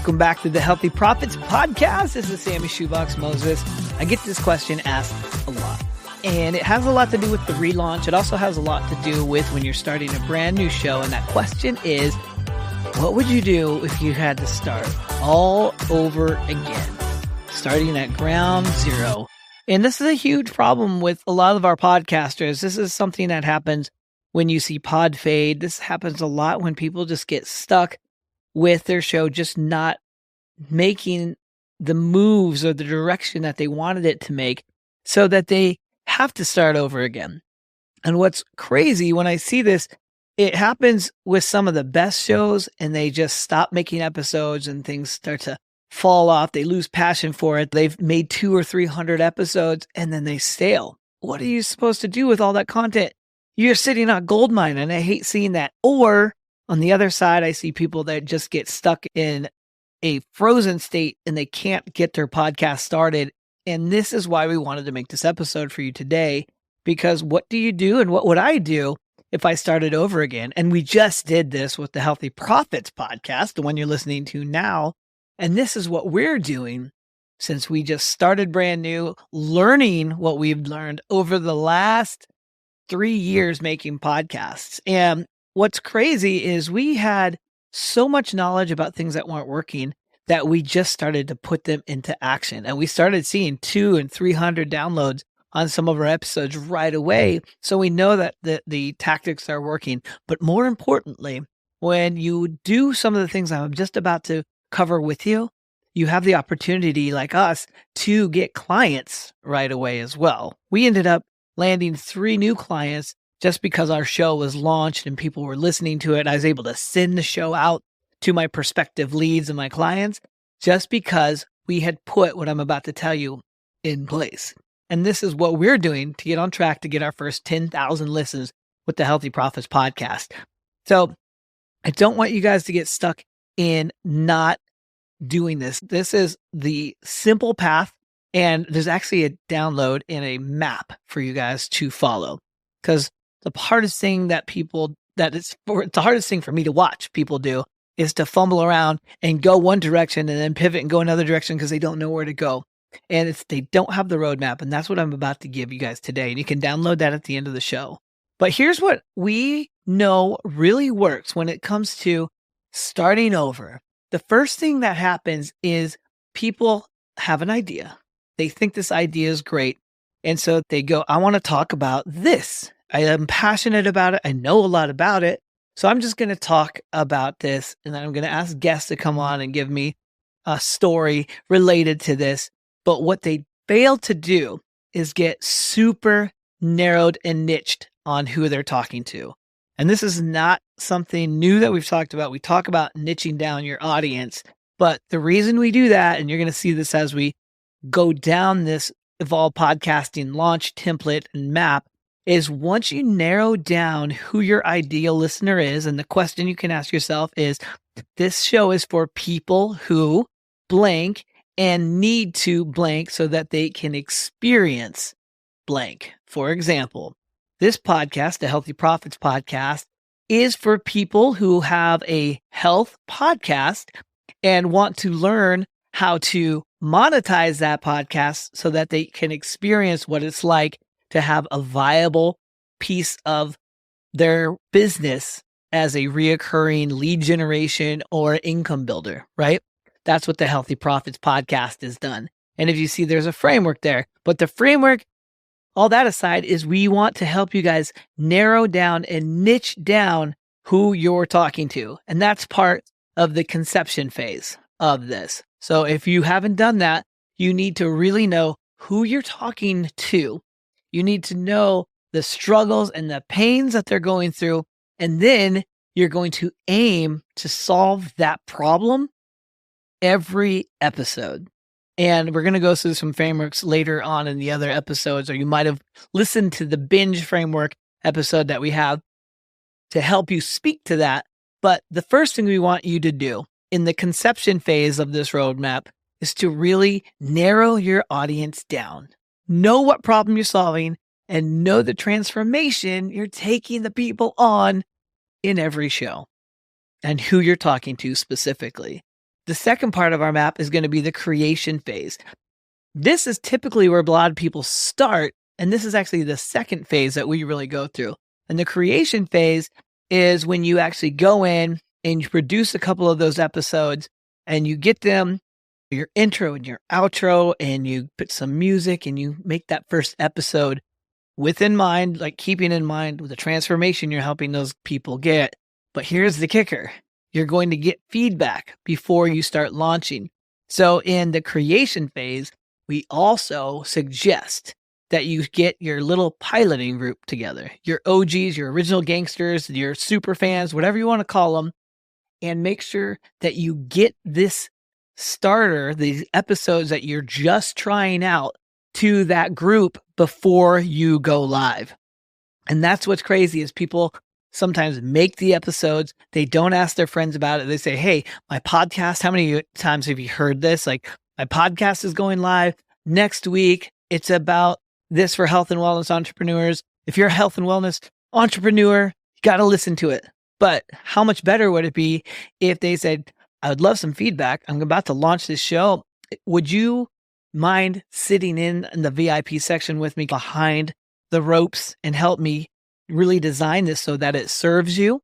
Welcome back to the Healthy Profits Podcast. This is Sammy Shoebox Moses. I get this question asked a lot, and it has a lot to do with the relaunch. It also has a lot to do with when you're starting a brand new show, and that question is, what would you do if you had to start all over again, starting at ground zero? And this is a huge problem with a lot of our podcasters. This is something that happens when you see pod fade. This happens a lot when people just get stuck with their show, just not making the moves or the direction that they wanted it to make, so that they have to start over again. And what's crazy when I see this, it happens with some of the best shows, and they just stop making episodes and things start to fall off. They lose passion for it. They've made 200 or 300 episodes and then they stale. What are you supposed to do with all that content? You're sitting on a gold mine, and I hate seeing that. Or on the other side, I see people that just get stuck in a frozen state and they can't get their podcast started. And this is why we wanted to make this episode for you today, because what do you do and what would I do if I started over again? And we just did this with the Healthy Profits Podcast, the one you're listening to now. And this is what we're doing since we just started brand new, learning what we've learned over the last 3 years making podcasts. And what's crazy is we had so much knowledge about things that weren't working that we just started to put them into action. And we started seeing 200 and 300 downloads on some of our episodes right away. So we know that the tactics are working. But more importantly, when you do some of the things I'm just about to cover with you, you have the opportunity, like us, to get clients right away as well. We ended up landing 3 new clients just because our show was launched and people were listening to it. I was able to send the show out to my prospective leads and my clients just because we had put what I'm about to tell you in place. And this is what we're doing to get on track to get our first 10,000 listens with the Healthy Profits Podcast. So I don't want you guys to get stuck in not doing this. This is the simple path, and there's actually a download and a map for you guys to follow. Because the hardest thing it's the hardest thing for me to watch people do is to fumble around and go one direction and then pivot and go another direction because they don't know where to go. And they don't have the roadmap. And that's what I'm about to give you guys today. And you can download that at the end of the show. But here's what we know really works when it comes to starting over. The first thing that happens is people have an idea. They think this idea is great. And so they go, I want to talk about this. I am passionate about it. I know a lot about it. So I'm just going to talk about this. And then I'm going to ask guests to come on and give me a story related to this. But what they fail to do is get super narrowed and niched on who they're talking to. And this is not something new that we've talked about. We talk about niching down your audience. But the reason we do that, and you're going to see this as we go down this Evolve Podcasting launch template and map, is once you narrow down who your ideal listener is, and the question you can ask yourself is, this show is for people who blank and need to blank so that they can experience blank. For example, this podcast, the Healthy Profits Podcast, is for people who have a health podcast and want to learn how to monetize that podcast so that they can experience what it's like to have a viable piece of their business as a reoccurring lead generation or income builder, right? That's what the Healthy Profits Podcast has done. And if you see, there's a framework there. But the framework, all that aside, is we want to help you guys narrow down and niche down who you're talking to. And that's part of the conception phase of this. So if you haven't done that, you need to really know who you're talking to. You need to know the struggles and the pains that they're going through. And then you're going to aim to solve that problem every episode. And we're going to go through some frameworks later on in the other episodes, or you might have listened to the binge framework episode that we have to help you speak to that. But the first thing we want you to do in the conception phase of this roadmap is to really narrow your audience down. Know what problem you're solving and know the transformation you're taking the people on in every show and who you're talking to specifically. The second part of our map is going to be the creation phase. This is typically where a lot of people start, and this is actually the second phase that we really go through. And the creation phase is when you actually go in and you produce a couple of those episodes and you get them, your intro and your outro, and you put some music and you make that first episode within mind, like keeping in mind with the transformation you're helping those people get. But here's the kicker. You're going to get feedback before you start launching. So in the creation phase, we also suggest that you get your little piloting group together, your OGs, your original gangsters, your super fans, whatever you want to call them, and make sure that you get this starter, these episodes that you're just trying out, to that group before you go live. And that's what's crazy is people sometimes make the episodes. They don't ask their friends about it. They say, hey, my podcast, how many times have you heard this? Like, my podcast is going live next week. It's about this for health and wellness entrepreneurs. If you're a health and wellness entrepreneur, you got to listen to it. But how much better would it be if they said, I would love some feedback. I'm about to launch this show. Would you mind sitting in the VIP section with me behind the ropes and help me really design this so that it serves you?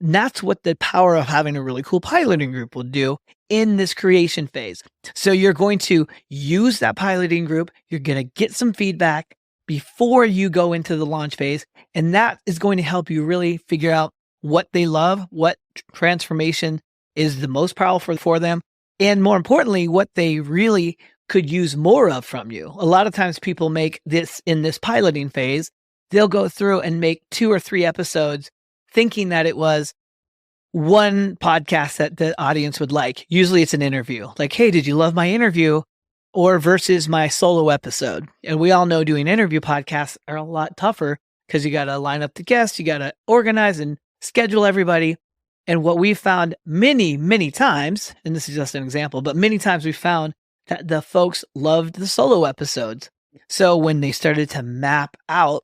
And that's what the power of having a really cool piloting group will do in this creation phase. So you're going to use that piloting group. You're going to get some feedback before you go into the launch phase. And that is going to help you really figure out what they love, what transformation is the most powerful for them, and more importantly, what they really could use more of from you. A lot of times people make this in this piloting phase. They'll go through and make 2 or 3 episodes thinking that it was one podcast that the audience would like. Usually it's an interview. Like, hey, did you love my interview? Or versus my solo episode. And we all know doing interview podcasts are a lot tougher because you got to line up the guests, you got to organize and schedule everybody. And what we found many, many times, and this is just an example, but many times we found that the folks loved the solo episodes. So when they started to map out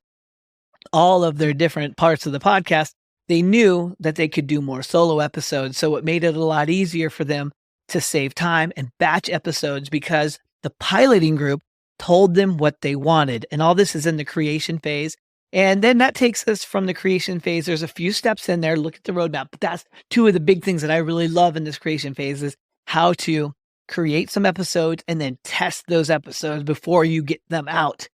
all of their different parts of the podcast, they knew that they could do more solo episodes. So it made it a lot easier for them to save time and batch episodes because the piloting group told them what they wanted. And all this is in the creation phase. And then that takes us from the creation phase. There's a few steps in there. Look at the roadmap. But that's 2 of the big things that I really love in this creation phase is how to create some episodes and then test those episodes before you get them out.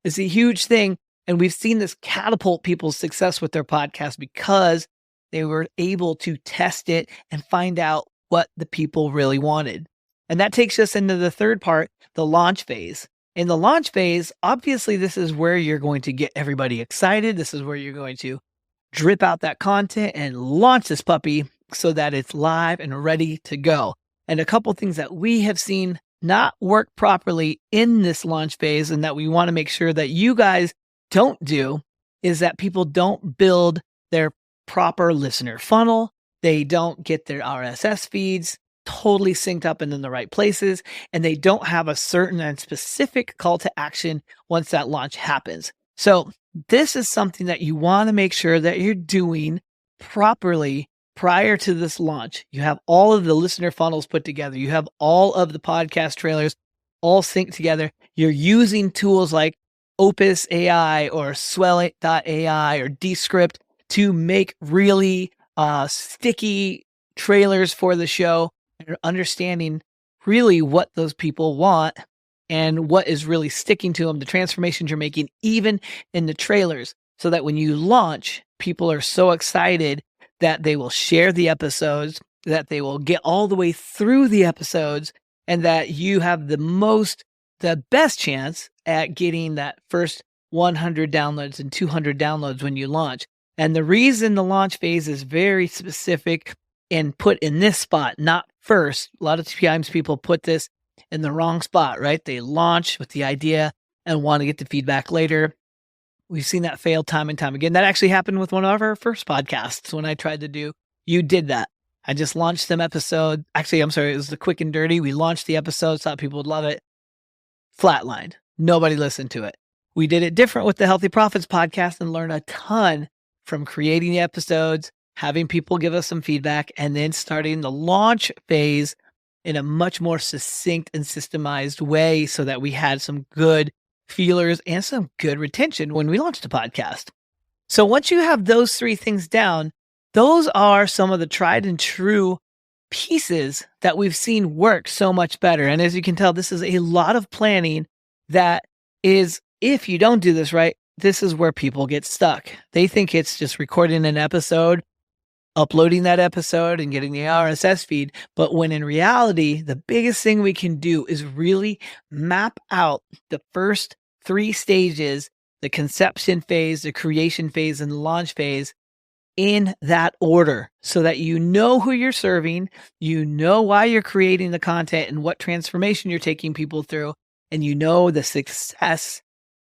It's a huge thing. And we've seen this catapult people's success with their podcast because they were able to test it and find out what the people really wanted. And that takes us into the third part, the launch phase. In the launch phase, obviously, this is where you're going to get everybody excited. This is where you're going to drip out that content and launch this puppy so that it's live and ready to go. And a couple things that we have seen not work properly in this launch phase and that we want to make sure that you guys don't do is that people don't build their proper listener funnel. They don't get their RSS feeds totally synced up and in the right places, and they don't have a certain and specific call to action once that launch happens. So this is something that you want to make sure that you're doing properly prior to this launch. You have all of the listener funnels put together. You have all of the podcast trailers all synced together. You're using tools like Opus AI or Swell.ai or Descript to make really sticky trailers for the show. And understanding really what those people want and what is really sticking to them, the transformations you're making, even in the trailers, so that when you launch, people are so excited that they will share the episodes, that they will get all the way through the episodes, and that you have the best chance at getting that first 100 downloads and 200 downloads when you launch. And the reason the launch phase is very specific and put in this spot, not first. A lot of times people put this in the wrong spot, right? They launch with the idea and want to get the feedback later. We've seen that fail time and time again. That actually happened with one of our first podcasts when I tried to do, you did that. I just launched some episode. Actually, I'm sorry, it was the quick and dirty. We launched the episodes, thought people would love it. Flatlined. Nobody listened to it. We did it different with the Healthy Profits podcast and learned a ton from creating the episodes, having people give us some feedback, and then starting the launch phase in a much more succinct and systemized way so that we had some good feelers and some good retention when we launched a podcast. So once you have those three things down, those are some of the tried and true pieces that we've seen work so much better. And as you can tell, this is a lot of planning that is, if you don't do this right, this is where people get stuck. They think it's just recording an episode, uploading that episode, and getting the RSS feed. But when in reality, the biggest thing we can do is really map out the first three stages, the conception phase, the creation phase, and the launch phase, in that order, so that you know who you're serving, you know why you're creating the content and what transformation you're taking people through, and you know the success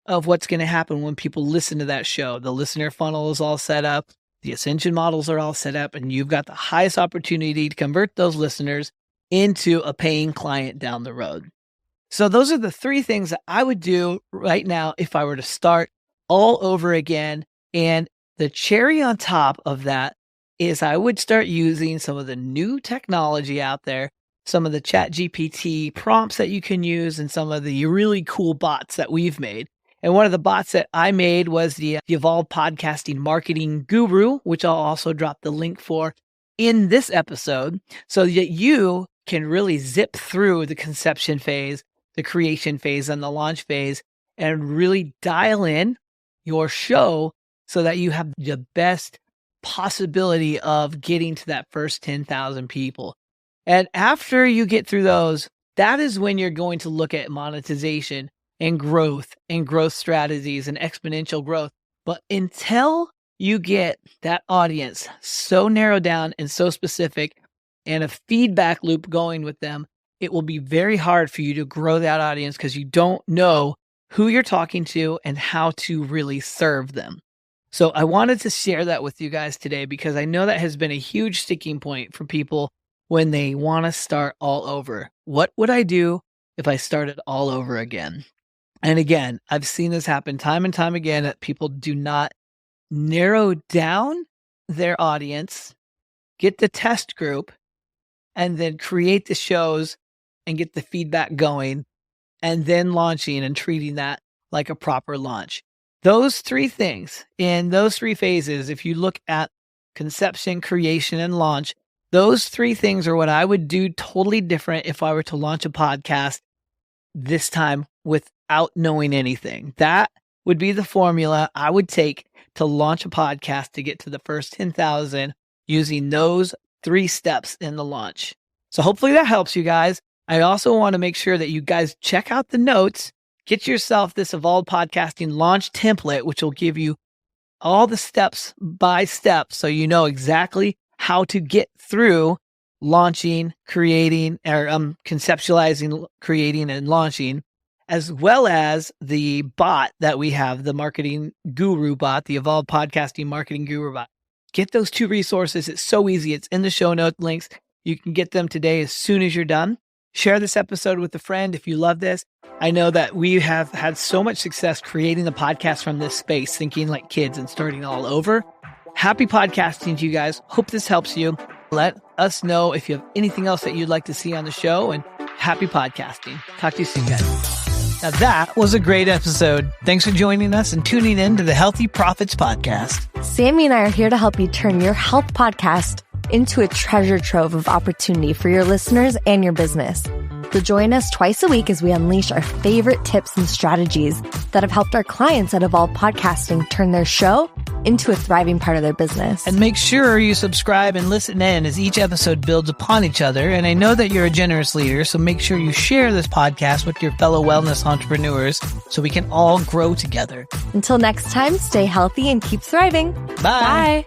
of what's going to happen when people listen to that show. The listener funnel is all set up, the ascension models are all set up, and you've got the highest opportunity to convert those listeners into a paying client down the road. So those are the three things that I would do right now if I were to start all over again. And the cherry on top of that is I would start using some of the new technology out there, some of the Chat GPT prompts that you can use, and some of the really cool bots that we've made. And one of the bots that I made was the Evolved Podcasting Marketing Guru, which I'll also drop the link for in this episode, so that you can really zip through the conception phase, the creation phase, and the launch phase, and really dial in your show so that you have the best possibility of getting to that first 10,000 people. And after you get through those, that is when you're going to look at monetization and growth strategies and exponential growth. But until you get that audience so narrowed down and so specific and a feedback loop going with them, it will be very hard for you to grow that audience because you don't know who you're talking to and how to really serve them. So I wanted to share that with you guys today because I know that has been a huge sticking point for people when they want to start all over. What would I do if I started all over again? And again, I've seen this happen time and time again, that people do not narrow down their audience, get the test group, and then create the shows and get the feedback going, and then launching and treating that like a proper launch. Those three things in those three phases, if you look at conception, creation, and launch, those three things are what I would do totally different if I were to launch a podcast this time without knowing anything. That would be the formula I would take to launch a podcast to get to the first 10,000 using those three steps in the launch. So hopefully that helps you guys. I also want to make sure that you guys check out the notes. Get yourself this Evolved Podcasting launch template, which will give you all the steps by step so you know exactly how to get through launching, creating, or conceptualizing, creating, and launching, as well as the bot that we have, the Marketing Guru bot, the Evolved Podcasting Marketing Guru bot. Get those two resources. It's so easy. It's in the show note links. You can get them today as soon as you're done. Share this episode with a friend if you love this. I know that we have had so much success creating the podcast from this space, thinking like kids and starting all over. Happy podcasting to you guys. Hope this helps you. Let us know if you have anything else that you'd like to see on the show, and happy podcasting. Talk to you soon, guys. Now that was a great episode. Thanks for joining us and tuning in to the Healthy Profits Podcast. Sammy and I are here to help you turn your health podcast into a treasure trove of opportunity for your listeners and your business. So join us twice a week as we unleash our favorite tips and strategies that have helped our clients at Evolved Podcasting turn their show into a thriving part of their business. And make sure you subscribe and listen in as each episode builds upon each other. And I know that you're a generous leader, so make sure you share this podcast with your fellow wellness entrepreneurs so we can all grow together. Until next time, stay healthy and keep thriving. Bye. Bye.